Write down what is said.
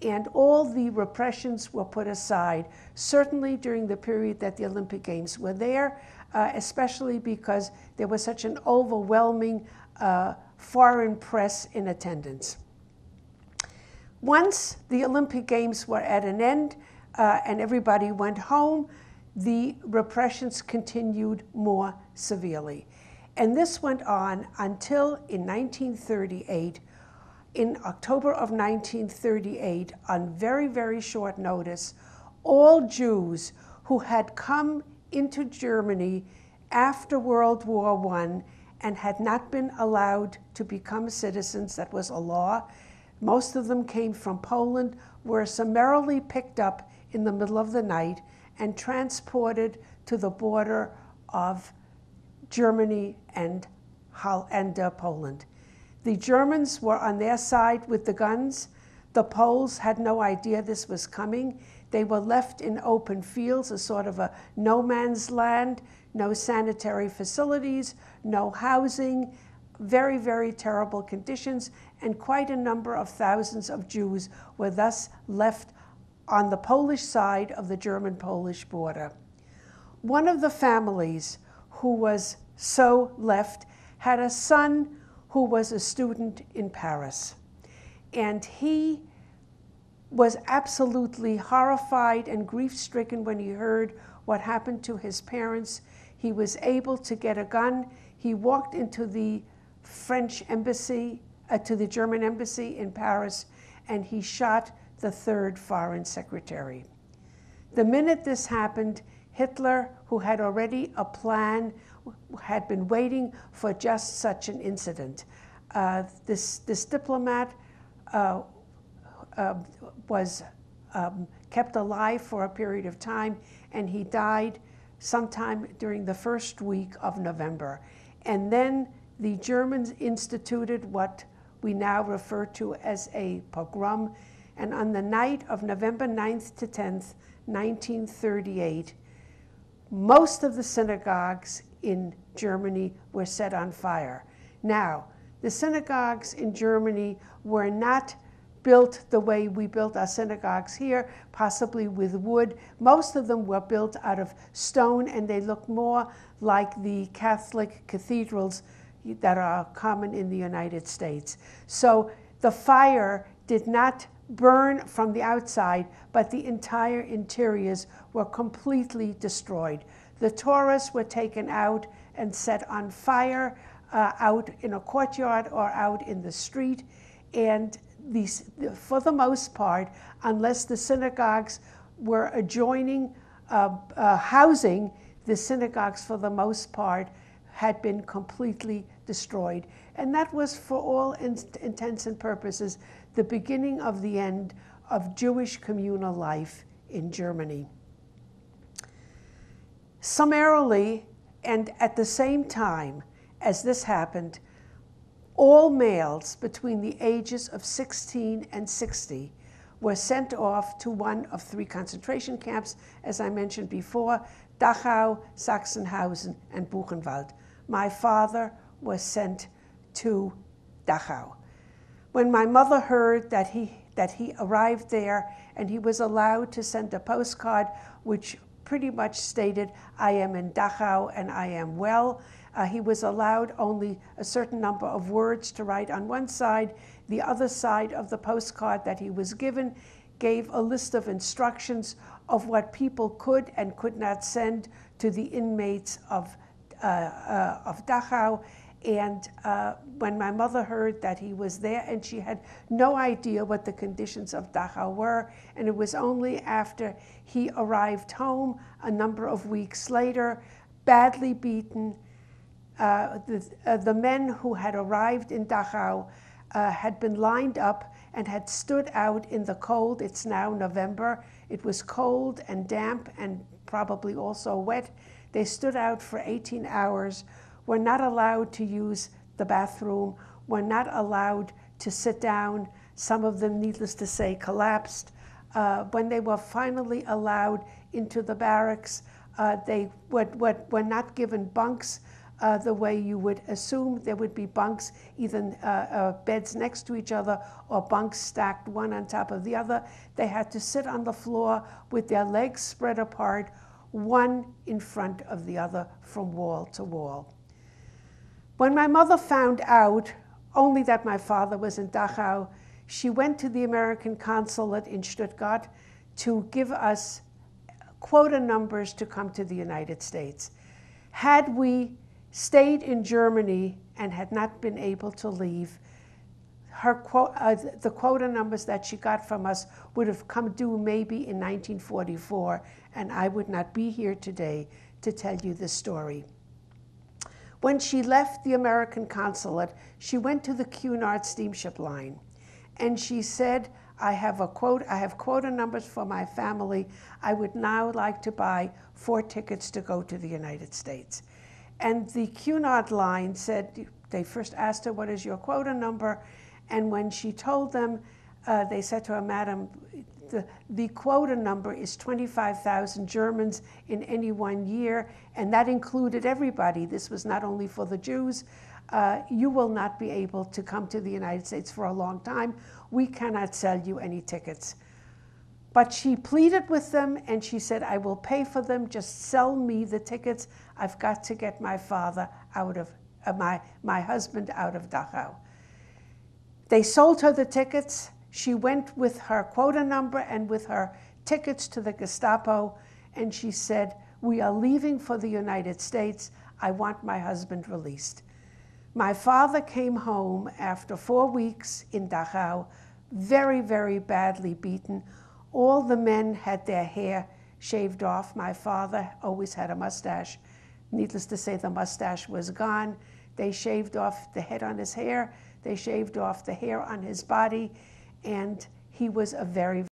and all the repressions were put aside, certainly during the period that the Olympic Games were there, especially because there was such an overwhelming foreign press in attendance. Once the Olympic Games were at an end and everybody went home, the repressions continued more severely. And this went on until in 1938, in October of 1938, on very, very short notice, all Jews who had come into Germany after World War I and had not been allowed to become citizens, that was a law, most of them came from Poland, were summarily picked up in the middle of the night and transported to the border of Germany and Poland. The Germans were on their side with the guns. The Poles had no idea this was coming. They were left in open fields, a sort of a no man's land, no sanitary facilities, no housing, very, very terrible conditions, and quite a number of thousands of Jews were thus left on the Polish side of the German-Polish border. One of the families who was so left had a son who was a student in Paris. And he was absolutely horrified and grief-stricken when he heard what happened to his parents. He was able to get a gun. He walked into the French embassy, to the German embassy in Paris, and he shot the third foreign secretary. The minute this happened, Hitler, who had already a plan, had been waiting for just such an incident. This diplomat was kept alive for a period of time, and he died sometime during the first week of November. And then the Germans instituted what we now refer to as a pogrom, and on the night of November 9th to 10th, 1938, most of the synagogues in Germany were set on fire. Now, the synagogues in Germany were not built the way we built our synagogues here, possibly with wood. Most of them were built out of stone, and they looked more like the Catholic cathedrals that are common in the United States. So the fire did not burn from the outside, but the entire interiors were completely destroyed. The Torahs were taken out and set on fire out in a courtyard or out in the street, and these, for the most part, unless the synagogues were adjoining housing, the synagogues for the most part had been completely destroyed. And that was, for all intents and purposes, the beginning of the end of Jewish communal life in Germany. Summarily, and at the same time as this happened, all males between the ages of 16 and 60 were sent off to one of three concentration camps, as I mentioned before, Dachau, Sachsenhausen, and Buchenwald. My father was sent to Dachau. When my mother heard that he arrived there and he was allowed to send a postcard which pretty much stated, "I am in Dachau and I am well," he was allowed only a certain number of words to write on one side. The other side of the postcard that he was given gave a list of instructions of what people could and could not send to the inmates of Dachau. And when my mother heard that he was there, and she had no idea what the conditions of Dachau were, and it was only after he arrived home a number of weeks later, badly beaten. The men who had arrived in Dachau had been lined up and had stood out in the cold. It's now November. It was cold and damp and probably also wet. They stood out for 18 hours, were not allowed to use the bathroom, were not allowed to sit down. Some of them, needless to say, collapsed. When they were finally allowed into the barracks, they were not given bunks. the way you would assume there would be bunks, either beds next to each other or bunks stacked one on top of the other. They had to sit on the floor with their legs spread apart, one in front of the other from wall to wall. When my mother found out only that my father was in Dachau, she went to the American consulate in Stuttgart to give us quota numbers to come to the United States. Had we stayed in Germany and had not been able to leave, the quota numbers that she got from us would have come due maybe in 1944, and I would not be here today to tell you this story. When she left the American consulate, she went to the Cunard steamship line, and she said, I have quota numbers for my family. I would now like to buy 4 tickets to go to the United States. And the Cunard line said, they first asked her, what is your quota number? And when she told them, they said to her, Madam, the quota number is 25,000 Germans in any one year, and that included everybody. This was not only for the Jews. You will not be able to come to the United States for a long time. We cannot sell you any tickets. But she pleaded with them, and she said, I will pay for them, just sell me the tickets. I've got to get my father out of, my husband out of Dachau. They sold her the tickets. She went with her quota number and with her tickets to the Gestapo, and she said, we are leaving for the United States. I want my husband released. My father came home after 4 weeks in Dachau, very, very badly beaten. All the men had their hair shaved off. My father always had a mustache. Needless to say, the mustache was gone. They shaved off the head on his hair. They shaved off the hair on his body. And he was a very,